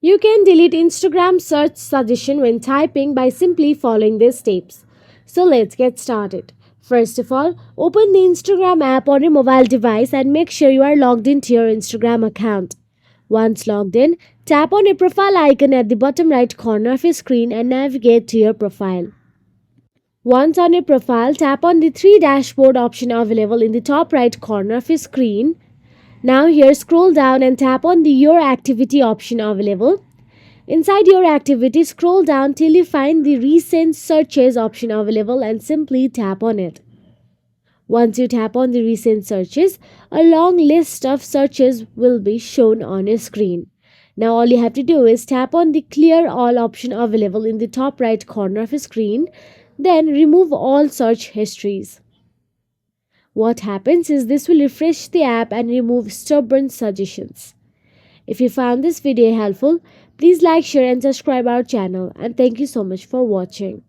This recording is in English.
You can delete Instagram search suggestion when typing by simply following these steps. So let's get started. First of all, open the Instagram app on your mobile device and make sure you are logged into your Instagram account. Once logged in, tap on your profile icon at the bottom right corner of your screen and navigate to your profile. Once on your profile, tap on the three dashboard option available in the top right corner of your screen. Now here scroll down and tap on the Your Activity option available. Inside Your Activity, scroll down till you find the Recent Searches option available and simply tap on it. Once you tap on the recent searches, a long list of searches will be shown on your screen. Now all you have to do is tap on the Clear All option available in the top right corner of your screen, then remove all search histories. What happens is this will refresh the app and remove stubborn suggestions. If you found this video helpful, please like, share and subscribe our channel, and thank you so much for watching.